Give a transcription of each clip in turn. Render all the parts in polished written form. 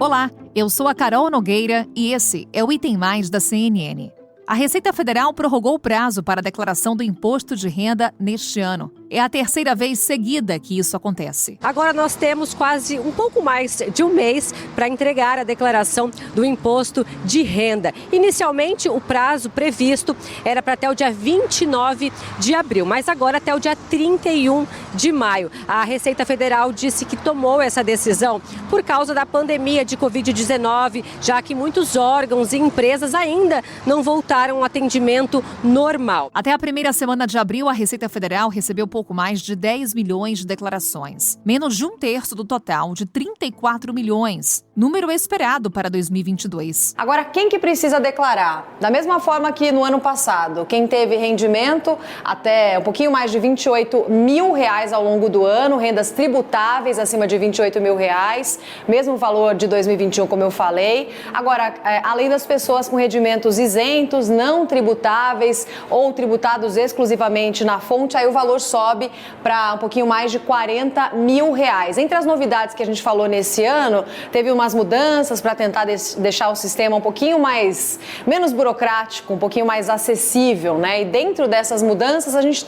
Olá, eu sou a Carol Nogueira e esse é o Item Mais da CNN. A Receita Federal prorrogou o prazo para a declaração do imposto de renda neste ano. É a terceira vez seguida que isso acontece. Agora nós temos quase um pouco mais de um mês para entregar a declaração do imposto de renda. Inicialmente, o prazo previsto era para até o dia 29 de abril, mas agora até o dia 31 de maio. A Receita Federal disse que tomou essa decisão por causa da pandemia de Covid-19, já que muitos órgãos e empresas ainda não voltaram ao atendimento normal. Até a primeira semana de abril, a Receita Federal recebeu pouco mais de 10 milhões de declarações, menos de um terço do total de 34 milhões, número esperado para 2022. Agora, quem que precisa declarar? Da mesma forma que no ano passado, quem teve rendimento até um pouquinho mais de R$28 mil ao longo do ano, rendas tributáveis acima de R$28 mil, mesmo valor de 2021, como eu falei. Agora, além das pessoas com rendimentos isentos, não tributáveis ou tributados exclusivamente na fonte, aí o valor sobe para um pouquinho mais de R$40 mil. Entre as novidades que a gente falou nesse ano, teve umas mudanças para tentar deixar o sistema um pouquinho menos burocrático, um pouquinho mais acessível, né? E dentro dessas mudanças a gente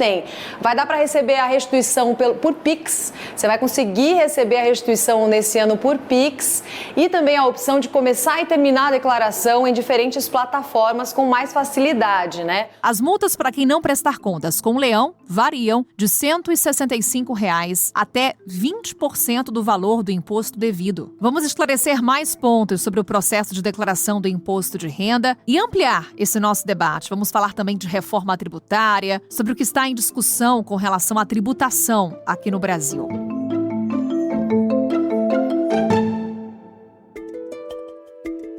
vai dar para receber a restituição por Pix, você vai conseguir receber a restituição nesse ano por Pix e também a opção de começar e terminar a declaração em diferentes plataformas com mais facilidade, né? As multas para quem não prestar contas com o Leão variam de R$ 165 até 20% do valor do imposto devido. Vamos esclarecer mais pontos sobre o processo de declaração do imposto de renda e ampliar esse nosso debate. Vamos falar também de reforma tributária, sobre o que está em discussão com relação à tributação aqui no Brasil.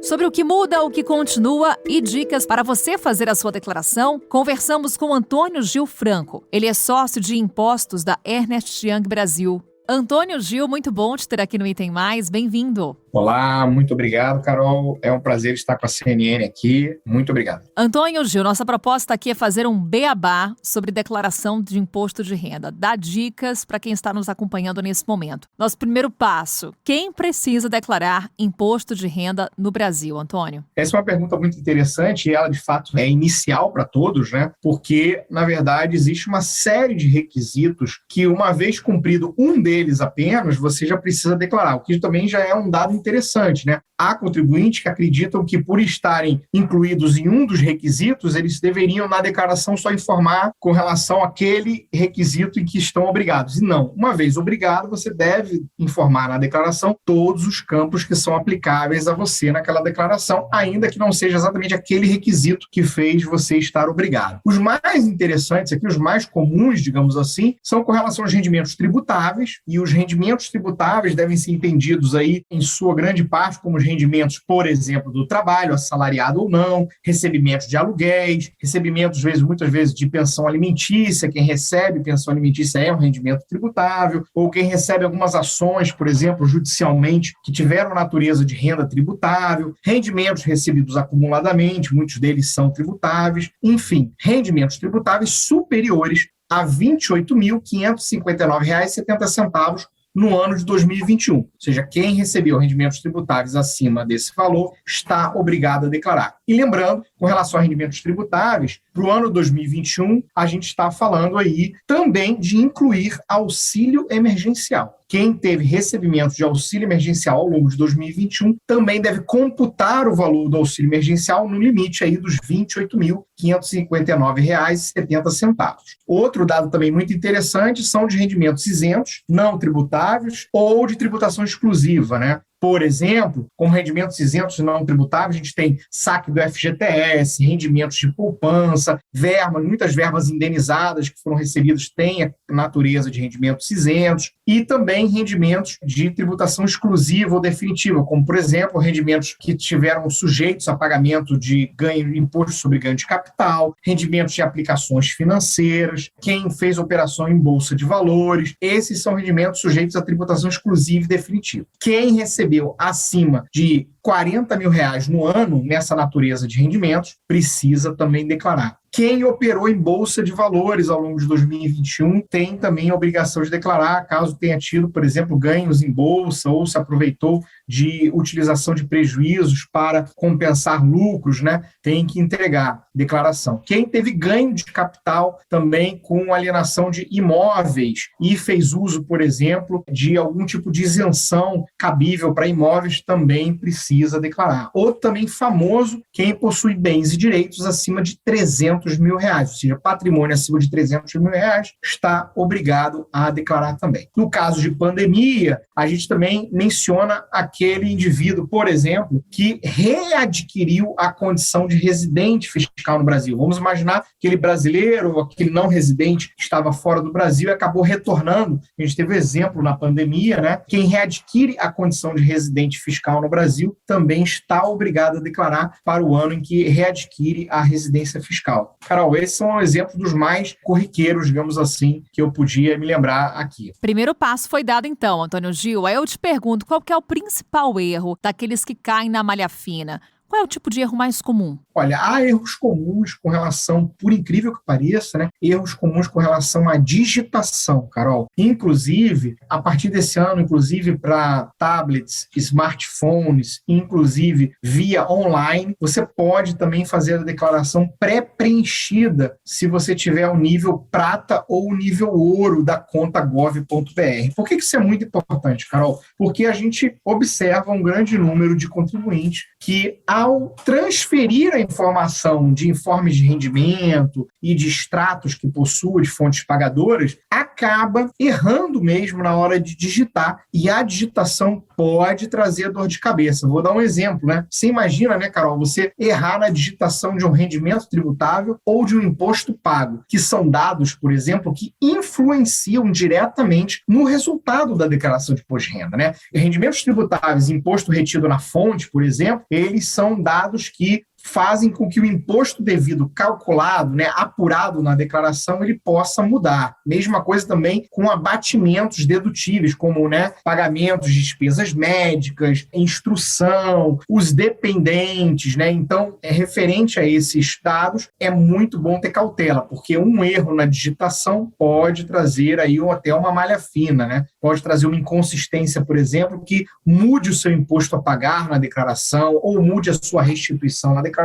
Sobre o que muda, o que continua e dicas para você fazer a sua declaração, conversamos com Antônio Gil Franco. Ele é sócio de impostos da Ernst Young Brasil. Antônio Gil, muito bom te ter aqui no Item Mais. Bem-vindo. Olá, muito obrigado, Carol. É um prazer estar com a CNN aqui. Muito obrigado. Antônio Gil, nossa proposta aqui é fazer um beabá sobre declaração de imposto de renda. Dar dicas para quem está nos acompanhando nesse momento. Nosso primeiro passo, quem precisa declarar imposto de renda no Brasil, Antônio? Essa é uma pergunta muito interessante e ela, de fato, é inicial para todos, né? Porque, na verdade, existe uma série de requisitos que, uma vez cumprido um deles apenas, você já precisa declarar, o que também já é um dado interessante, né? Há contribuintes que acreditam que, por estarem incluídos em um dos requisitos, eles deveriam, na declaração, só informar com relação àquele requisito em que estão obrigados. E não. Uma vez obrigado, você deve informar na declaração todos os campos que são aplicáveis a você naquela declaração, ainda que não seja exatamente aquele requisito que fez você estar obrigado. Os mais interessantes aqui, os mais comuns, digamos assim, são com relação aos rendimentos tributáveis, e os rendimentos tributáveis devem ser entendidos aí, em sua grande parte, como os rendimentos, por exemplo, do trabalho, assalariado ou não, recebimentos de aluguéis, recebimentos, muitas vezes, de pensão alimentícia. Quem recebe pensão alimentícia é um rendimento tributável, ou quem recebe algumas ações, por exemplo, judicialmente, que tiveram natureza de renda tributável, rendimentos recebidos acumuladamente, muitos deles são tributáveis, enfim, rendimentos tributáveis superiores a R$ 28.559,70 no ano de 2021. Ou seja, quem recebeu rendimentos tributáveis acima desse valor está obrigado a declarar. E lembrando, com relação a rendimentos tributáveis, para o ano 2021, a gente está falando aí também de incluir auxílio emergencial. Quem teve recebimento de auxílio emergencial ao longo de 2021 também deve computar o valor do auxílio emergencial no limite aí dos R$ 28.559,70. Outro dado também muito interessante são de rendimentos isentos, não tributáveis ou de tributação exclusiva, né? Por exemplo, com rendimentos isentos e não tributáveis, a gente tem saque do FGTS, rendimentos de poupança, muitas verbas indenizadas que foram recebidas têm a natureza de rendimentos isentos, e também rendimentos de tributação exclusiva ou definitiva, como, por exemplo, rendimentos que tiveram sujeitos a pagamento de imposto sobre ganho de capital, rendimentos de aplicações financeiras, quem fez operação em bolsa de valores. Esses são rendimentos sujeitos a tributação exclusiva e definitiva. Quem recebeu acima de R$40 mil no ano nessa natureza de rendimentos precisa também declarar. Quem operou em bolsa de valores ao longo de 2021 tem também a obrigação de declarar, caso tenha tido, por exemplo, ganhos em bolsa ou se aproveitou de utilização de prejuízos para compensar lucros, né? Tem que entregar declaração. Quem teve ganho de capital também com alienação de imóveis e fez uso, por exemplo, de algum tipo de isenção cabível para imóveis também precisa declarar. Ou também famoso, quem possui bens e direitos acima de R$300 mil, ou seja, patrimônio acima de R$300 mil, está obrigado a declarar também. No caso de pandemia, a gente também menciona aquele indivíduo, por exemplo, que readquiriu a condição de residente fiscal no Brasil. Vamos imaginar aquele brasileiro ou aquele não residente que estava fora do Brasil e acabou retornando. A gente teve um exemplo na pandemia, né? Quem readquire a condição de residente fiscal no Brasil também está obrigado a declarar para o ano em que readquire a residência fiscal. Carol, esses são exemplos dos mais corriqueiros, digamos assim, que eu podia me lembrar aqui. Primeiro passo foi dado então, Antônio Gil. Aí eu te pergunto, qual que é o principal erro daqueles que caem na malha fina? Qual é o tipo de erro mais comum? Olha, há erros comuns com relação, por incrível que pareça, né? Erros comuns com relação à digitação, Carol. Inclusive, a partir desse ano, inclusive para tablets, smartphones, inclusive via online, você pode também fazer a declaração pré-preenchida se você tiver o nível prata ou o nível ouro da conta gov.br. Por que isso é muito importante, Carol? Porque a gente observa um grande número de contribuintes que, ao transferir a informação de informes de rendimento e de extratos que possua de fontes pagadoras, acaba errando mesmo na hora de digitar, e a digitação pode trazer dor de cabeça. Vou dar um exemplo, né? Você imagina, né, Carol, você errar na digitação de um rendimento tributável ou de um imposto pago, que são dados, por exemplo, que influenciam diretamente no resultado da declaração de imposto de renda, né? Rendimentos tributáveis e imposto retido na fonte, por exemplo, eles são dados que fazem com que o imposto devido calculado, né, apurado na declaração, ele possa mudar. Mesma coisa também com abatimentos dedutíveis, como, né, pagamentos de despesas médicas, instrução, os dependentes, né? Então, referente a esses dados, é muito bom ter cautela, porque um erro na digitação pode trazer aí até uma malha fina, né? Pode trazer uma inconsistência, por exemplo, que mude o seu imposto a pagar na declaração ou mude a sua restituição na declaração,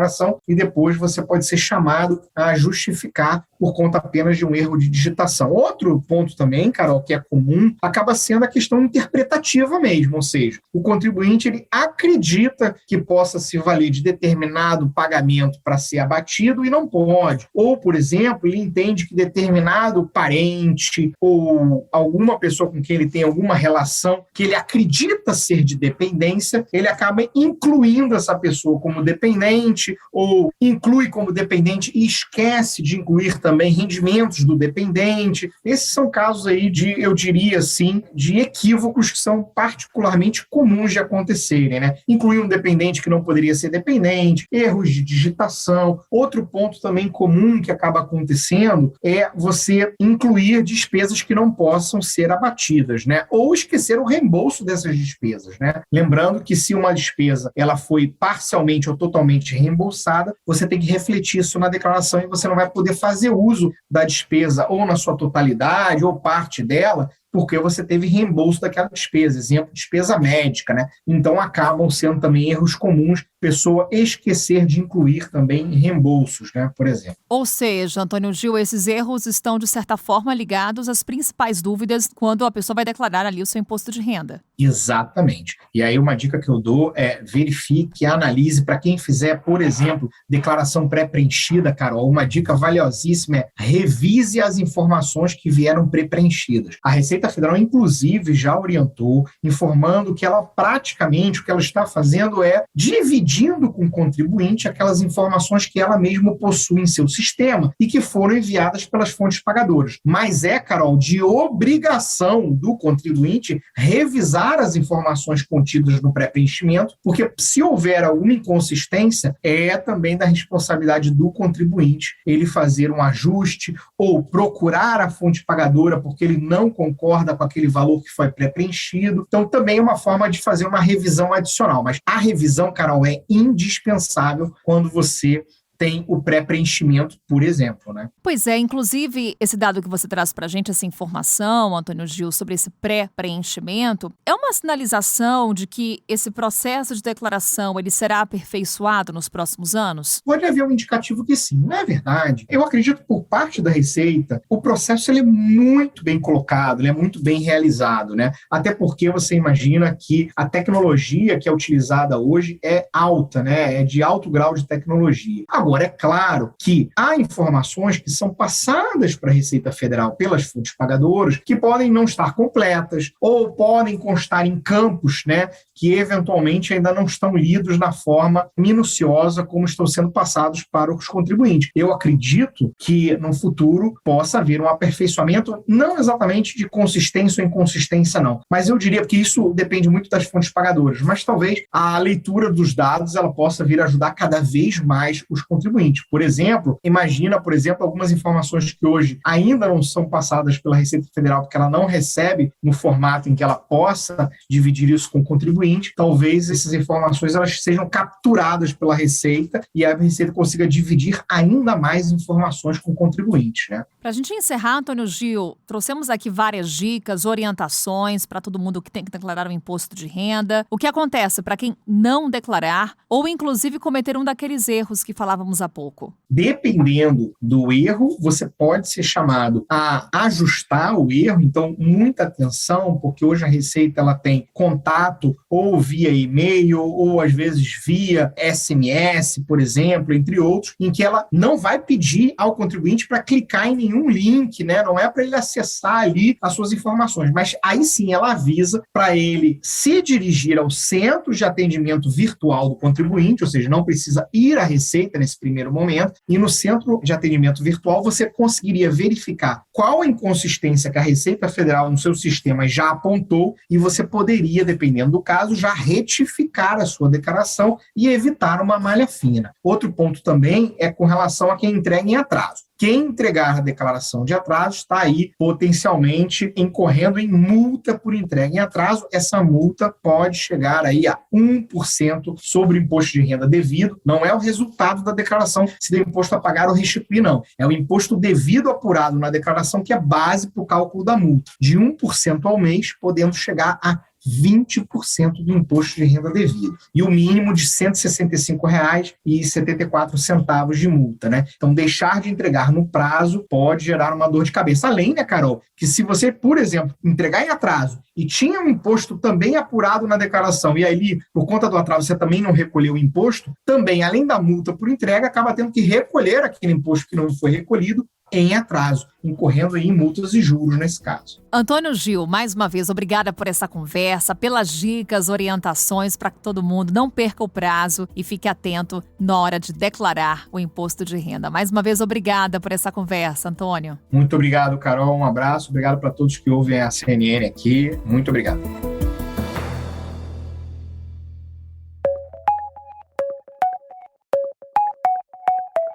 e depois você pode ser chamado a justificar por conta apenas de um erro de digitação. Outro ponto também, Carol, que é comum, acaba sendo a questão interpretativa mesmo, ou seja, o contribuinte ele acredita que possa se valer de determinado pagamento para ser abatido e não pode. Ou, por exemplo, ele entende que determinado parente ou alguma pessoa com quem ele tem alguma relação que ele acredita ser de dependência, ele acaba incluindo essa pessoa como dependente ou inclui como dependente e esquece de incluir também rendimentos do dependente. Esses são casos aí de, eu diria assim, de equívocos que são particularmente comuns de acontecerem, né? Incluir um dependente que não poderia ser dependente, erros de digitação. Outro ponto também comum que acaba acontecendo é você incluir despesas que não possam ser abatidas, né? Ou esquecer o reembolso dessas despesas, né? Lembrando que se uma despesa ela foi parcialmente ou totalmente reembolsada, você tem que refletir isso na declaração e você não vai poder fazer uso da despesa ou na sua totalidade ou parte dela, porque você teve reembolso daquela despesa, exemplo, despesa médica, né? Então, acabam sendo também erros comuns, pessoa esquecer de incluir também reembolsos, né? Por exemplo. Ou seja, Antônio Gil, esses erros estão, de certa forma, ligados às principais dúvidas quando a pessoa vai declarar ali o seu imposto de renda. Exatamente. E aí, uma dica que eu dou é verifique, analise, para quem fizer, por exemplo, declaração pré-preenchida, Carol, uma dica valiosíssima é revise as informações que vieram pré-preenchidas. A Receita Federal, inclusive, já orientou, informando que ela praticamente, o que ela está fazendo é dividindo com o contribuinte aquelas informações que ela mesma possui em seu sistema e que foram enviadas pelas fontes pagadoras. Mas Carol, de obrigação do contribuinte revisar as informações contidas no pré-preenchimento, porque se houver alguma inconsistência, é também da responsabilidade do contribuinte ele fazer um ajuste ou procurar a fonte pagadora porque ele não concorda concorda com aquele valor que foi pré-preenchido. Então, também é uma forma de fazer uma revisão adicional. Mas a revisão, Carol, é indispensável quando você tem o pré-preenchimento, por exemplo, né? Pois é, inclusive, esse dado que você traz para a gente, essa informação, Antônio Gil, sobre esse pré-preenchimento, é uma sinalização de que esse processo de declaração ele será aperfeiçoado nos próximos anos? Pode haver um indicativo que sim, não é verdade? Eu acredito que por parte da Receita, o processo ele é muito bem colocado, ele é muito bem realizado, né? Até porque você imagina que a tecnologia que é utilizada hoje é alta, né? É de alto grau de tecnologia. Agora, é claro que há informações que são passadas para a Receita Federal pelas fontes pagadoras que podem não estar completas ou podem constar em campos, né, que eventualmente ainda não estão lidos na forma minuciosa como estão sendo passados para os contribuintes. Eu acredito que no futuro possa haver um aperfeiçoamento, não exatamente de consistência ou inconsistência, não, mas eu diria que isso depende muito das fontes pagadoras, mas talvez a leitura dos dados ela possa vir a ajudar cada vez mais os contribuintes. Por exemplo, imagina, algumas informações que hoje ainda não são passadas pela Receita Federal, porque ela não recebe no formato em que ela possa dividir isso com o contribuinte. Talvez essas informações elas sejam capturadas pela Receita e a Receita consiga dividir ainda mais informações com o contribuinte, né? Para a gente encerrar, Antônio Gil, trouxemos aqui várias dicas, orientações para todo mundo que tem que declarar o imposto de renda. O que acontece para quem não declarar ou, inclusive, cometer um daqueles erros que falávamos há pouco? Dependendo do erro, você pode ser chamado a ajustar o erro. Então, muita atenção, porque hoje a Receita ela tem contato ou via e-mail ou, às vezes, via SMS, por exemplo, entre outros, em que ela não vai pedir ao contribuinte para clicar em nenhum link, né? Não é para ele acessar ali as suas informações, mas aí sim ela avisa para ele se dirigir ao centro de atendimento virtual do contribuinte, ou seja, não precisa ir à Receita nesse primeiro momento, e no centro de atendimento virtual você conseguiria verificar qual a inconsistência que a Receita Federal no seu sistema já apontou e você poderia, dependendo do caso, já retificar a sua declaração e evitar uma malha fina. Outro ponto também é com relação a quem entrega em atraso. Quem entregar a declaração de atraso está aí potencialmente incorrendo em multa por entrega em atraso. Essa multa pode chegar aí a 1% sobre o imposto de renda devido. Não é o resultado da declaração se tem imposto a pagar ou restituir, não. É o imposto devido apurado na declaração que é base para o cálculo da multa. De 1% ao mês, podendo chegar a 20% do imposto de renda devido. E o mínimo de R$ 165,74 de multa, né? Então, deixar de entregar no prazo pode gerar uma dor de cabeça. Além, né, Carol, que se você, por exemplo, entregar em atraso e tinha um imposto também apurado na declaração e aí, por conta do atraso, você também não recolheu o imposto, também, além da multa por entrega, acaba tendo que recolher aquele imposto que não foi recolhido em atraso, incorrendo em multas e juros nesse caso. Antônio Gil, mais uma vez, obrigada por essa conversa, pelas dicas, orientações para que todo mundo não perca o prazo e fique atento na hora de declarar o imposto de renda. Mais uma vez, obrigada por essa conversa, Antônio. Muito obrigado, Carol. Um abraço. Obrigado para todos que ouvem a CNN aqui. Muito obrigado.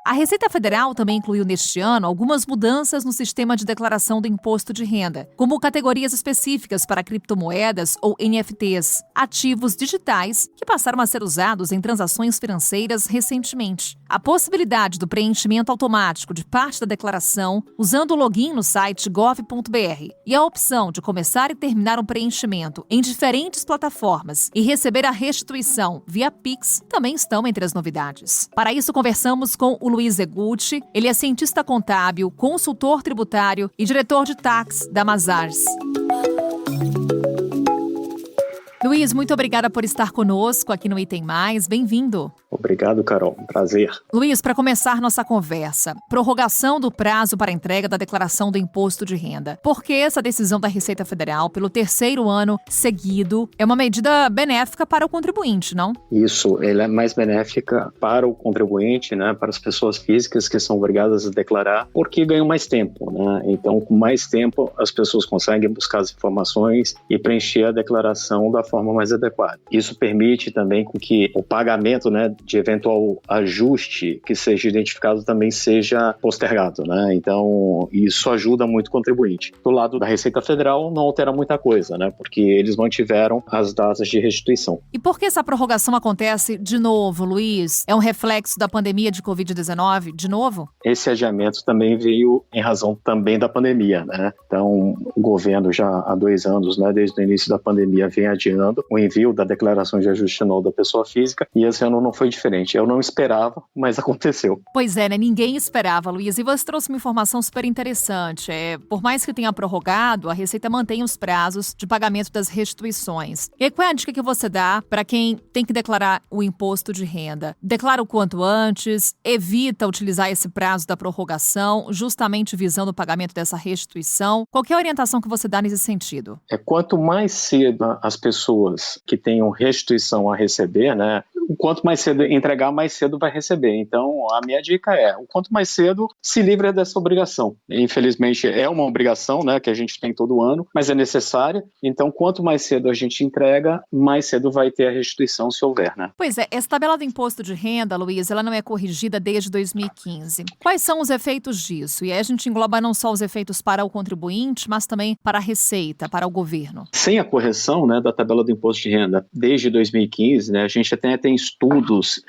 A Receita Federal também incluiu neste ano algumas mudanças no sistema de declaração do imposto de renda, como categorias específicas para criptomoedas ou NFTs, ativos digitais que passaram a ser usados em transações financeiras recentemente. A possibilidade do preenchimento automático de parte da declaração usando o login no site gov.br e a opção de começar e terminar um preenchimento em diferentes plataformas e receber a restituição via Pix também estão entre as novidades. Para isso, conversamos com o Luiz Eguchi. Ele é cientista contábil, consultor tributário e diretor de tax da Mazars. Luiz, muito obrigada por estar conosco aqui no Item Mais. Bem-vindo. Obrigado, Carol. Um prazer. Luiz, para começar nossa conversa, prorrogação do prazo para entrega da declaração do imposto de renda. Por que essa decisão da Receita Federal, pelo terceiro ano seguido, é uma medida benéfica para o contribuinte, não? Isso, ela é mais benéfica para o contribuinte, né, para as pessoas físicas que são obrigadas a declarar, porque ganham mais tempo, né? Então, com mais tempo, as pessoas conseguem buscar as informações e preencher a declaração da forma mais adequada. Isso permite também com que o pagamento, né, de eventual ajuste que seja identificado também seja postergado, né? Então, isso ajuda muito o contribuinte. Do lado da Receita Federal, não altera muita coisa, né? Porque eles mantiveram as datas de restituição. E por que essa prorrogação acontece de novo, Luiz? É um reflexo da pandemia de Covid-19 de novo? Esse adiamento também veio em razão também da pandemia, né? Então, o governo já há 2 anos, né, desde o início da pandemia, vem adiando o envio da declaração de ajuste anual da pessoa física e esse ano não foi diferente. Eu não esperava, mas aconteceu. Pois é, né? Ninguém esperava, Luiz. E você trouxe uma informação super interessante. Por mais que tenha prorrogado, a Receita mantém os prazos de pagamento das restituições. E aí, qual é a dica que você dá para quem tem que declarar o imposto de renda? Declara o quanto antes, evita utilizar esse prazo da prorrogação, justamente visando o pagamento dessa restituição. Qual que é a orientação que você dá nesse sentido? Quanto mais cedo as pessoas que tenham restituição a receber, né? O quanto mais cedo entregar, mais cedo vai receber. Então, a minha dica é, o quanto mais cedo se livra dessa obrigação. Infelizmente, é uma obrigação, né, que a gente tem todo ano, mas é necessária. Então, quanto mais cedo a gente entrega, mais cedo vai ter a restituição, se houver, né? Pois é, essa tabela do imposto de renda, Luiz, ela não é corrigida desde 2015. Quais são os efeitos disso? E aí a gente engloba não só os efeitos para o contribuinte, mas também para a Receita, para o governo. Sem a correção, né, da tabela do imposto de renda desde 2015, né, a gente até tem estudos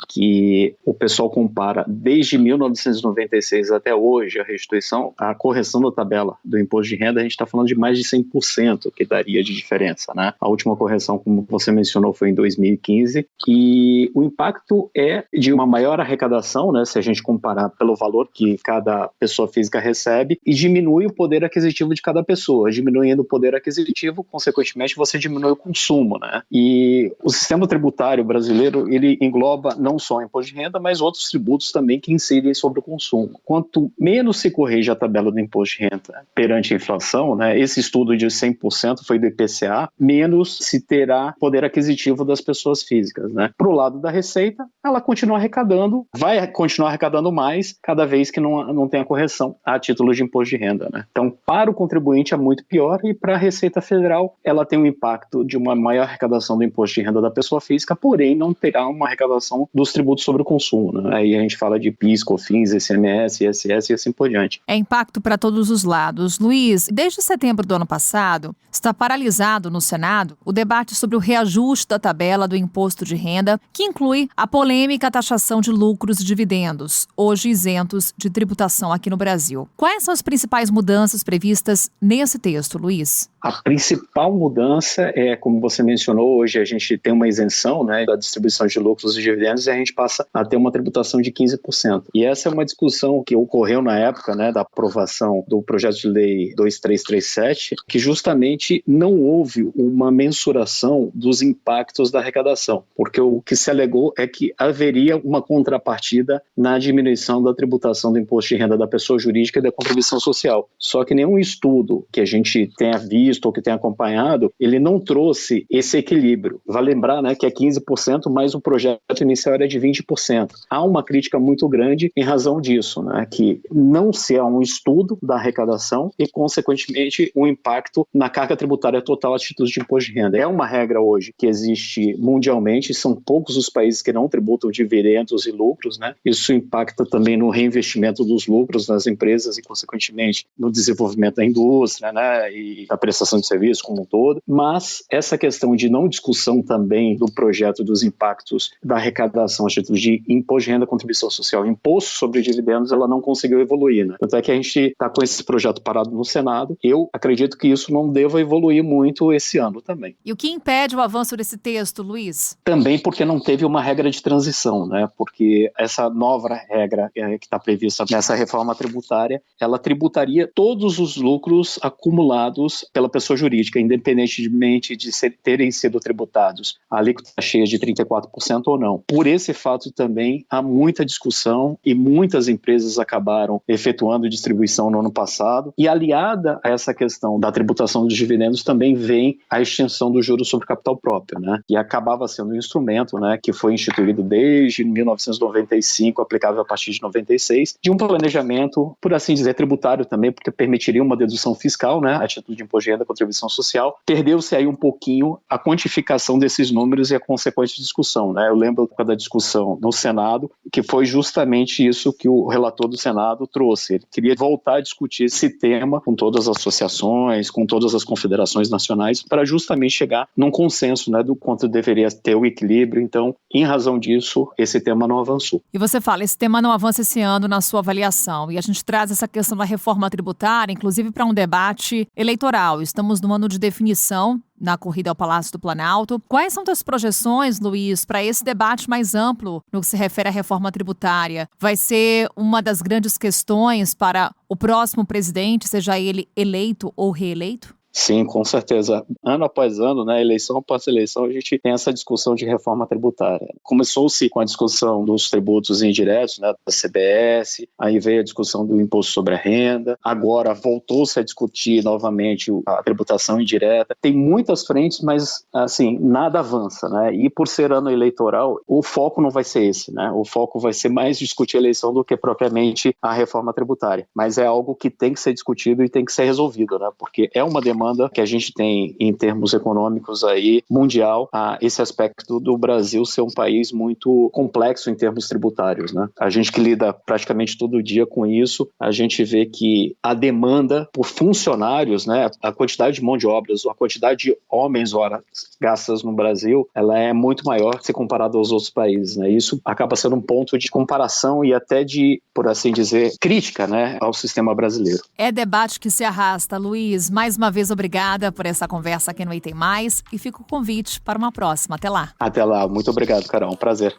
que o pessoal compara desde 1996 até hoje a restituição, a correção da tabela do imposto de renda, a gente está falando de mais de 100% que daria de diferença, né? A última correção, como você mencionou, foi em 2015 e o impacto é de uma maior arrecadação, né, se a gente comparar pelo valor que cada pessoa física recebe e diminui o poder aquisitivo de cada pessoa. Diminuindo o poder aquisitivo, consequentemente, você diminui o consumo, né? E o sistema tributário brasileiro, ele engloba não só o imposto de renda, mas outros tributos também que incidem sobre o consumo. Quanto menos se corrige a tabela do imposto de renda perante a inflação, né, esse estudo de 100% foi do IPCA, menos se terá poder aquisitivo das pessoas físicas, né? Para o lado da Receita, ela continua arrecadando, vai continuar arrecadando mais cada vez que não tem a correção a título de imposto de renda, né? Então, para o contribuinte é muito pior e para a Receita Federal, ela tem um impacto de uma maior arrecadação do imposto de renda da pessoa física, porém não terá uma arrecadação dos tributos sobre o consumo, né? Aí a gente fala de PIS, COFINS, ICMS, ISS e assim por diante. É impacto para todos os lados. Luiz, desde setembro do ano passado, está paralisado no Senado o debate sobre o reajuste da tabela do imposto de renda, que inclui a polêmica taxação de lucros e dividendos, hoje isentos de tributação aqui no Brasil. Quais são as principais mudanças previstas nesse texto, Luiz? A principal mudança é, como você mencionou, hoje a gente tem uma isenção, né, da distribuição de lucros e dividendos e a gente passa a ter uma tributação de 15%. E essa é uma discussão que ocorreu na época, né, da aprovação do projeto de lei 2337, que justamente não houve uma mensuração dos impactos da arrecadação, porque o que se alegou é que haveria uma contrapartida na diminuição da tributação do imposto de renda da pessoa jurídica e da contribuição social. Só que nenhum estudo que a gente tenha visto ou que tenha acompanhado, ele não trouxe esse equilíbrio. Vale lembrar, né, que é 15%, mas o projeto inicial era de 20%. Há uma crítica muito grande em razão disso, né, que não se há um estudo da arrecadação e, consequentemente, um impacto na carga tributária total a títulos de imposto de renda. É uma regra hoje que existe mundialmente, são poucos os países que não tributam dividendos e lucros, né? Isso impacta também no reinvestimento dos lucros nas empresas e, consequentemente, no desenvolvimento da indústria, né, e da prestação de serviço como um todo, mas essa questão de não discussão também do projeto dos impactos da arrecadação a título de imposto de renda, contribuição social, imposto sobre dividendos, ela não conseguiu evoluir, né? Tanto é que a gente está com esse projeto parado no Senado. Eu acredito que isso não deva evoluir muito esse ano também. E o que impede o avanço desse texto, Luiz? Também porque não teve uma regra de transição, né? Porque essa nova regra que está prevista nessa reforma tributária, ela tributaria todos os lucros acumulados pela pessoa jurídica, independentemente de terem sido tributados a alíquota cheia de 34% ou não. Por esse fato também há muita discussão e muitas empresas acabaram efetuando distribuição no ano passado e aliada a essa questão da tributação dos dividendos também vem a extinção do juros sobre capital próprio, né? E acabava sendo um instrumento, né, que foi instituído desde 1995, aplicável a partir de 96, de um planejamento, por assim dizer, tributário também, porque permitiria uma dedução fiscal, né, a título de imposto de renda, contribuição social. Perdeu-se aí um pouquinho a quantificação desses números e a consequente discussão, né? Eu lembro da discussão no Senado, que foi justamente isso que o relator do Senado trouxe. Ele queria voltar a discutir esse tema com todas as associações, com todas as confederações nacionais, para justamente chegar num consenso, né, do quanto deveria ter o equilíbrio. Então, em razão disso, esse tema não avançou. E você fala, esse tema não avança esse ano na sua avaliação. E a gente traz essa questão da reforma tributária, inclusive para um debate eleitoral. Estamos no ano de definição na corrida ao Palácio do Planalto. Quais são as projeções, Luiz, para esse debate mais amplo no que se refere à reforma tributária? Vai ser uma das grandes questões para o próximo presidente, seja ele eleito ou reeleito? Sim, com certeza. Ano após ano, né, eleição após eleição, a gente tem essa discussão de reforma tributária. Começou-se com a discussão dos tributos indiretos, né, da CBS, aí veio a discussão do imposto sobre a renda, agora voltou-se a discutir novamente a tributação indireta. Tem muitas frentes, mas, assim, nada avança, né? E por ser ano eleitoral, o foco não vai ser esse, né? O foco vai ser mais discutir a eleição do que propriamente a reforma tributária. Mas é algo que tem que ser discutido e tem que ser resolvido, né? Porque é uma demanda que a gente tem em termos econômicos aí, mundial, esse aspecto do Brasil ser um país muito complexo em termos tributários, né? A gente que lida praticamente todo dia com isso, a gente vê que a demanda por funcionários, né, a quantidade de mão de obras, a quantidade de homens horas gastas no Brasil, ela é muito maior se comparado aos outros países, né? Isso acaba sendo um ponto de comparação e até de, por assim dizer, crítica, né, ao sistema brasileiro. É debate que se arrasta, Luiz. Mais uma vez, obrigada por essa conversa aqui no Item Mais e fica o convite para uma próxima. Até lá. Até lá. Muito obrigado, Carol. Um prazer.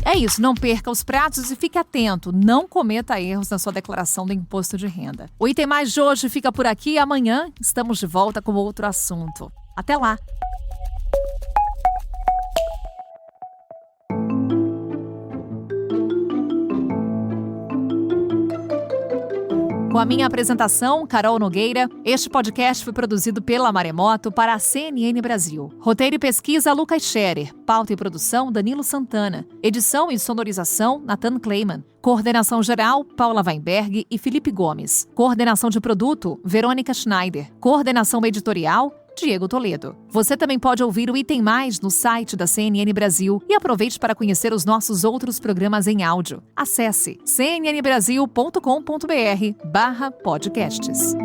É isso, não perca os prazos e fique atento, não cometa erros na sua declaração do imposto de renda. O Item Mais de hoje fica por aqui e amanhã estamos de volta com outro assunto. Até lá! Com a minha apresentação, Carol Nogueira, este podcast foi produzido pela Maremoto para a CNN Brasil. Roteiro e pesquisa, Lucas Scherer. Pauta e produção, Danilo Santana. Edição e sonorização, Nathan Kleiman. Coordenação geral, Paula Weinberg e Felipe Gomes. Coordenação de produto, Verônica Schneider. Coordenação editorial, Diego Toledo. Você também pode ouvir o Item Mais no site da CNN Brasil e aproveite para conhecer os nossos outros programas em áudio. Acesse cnnbrasil.com.br/podcasts.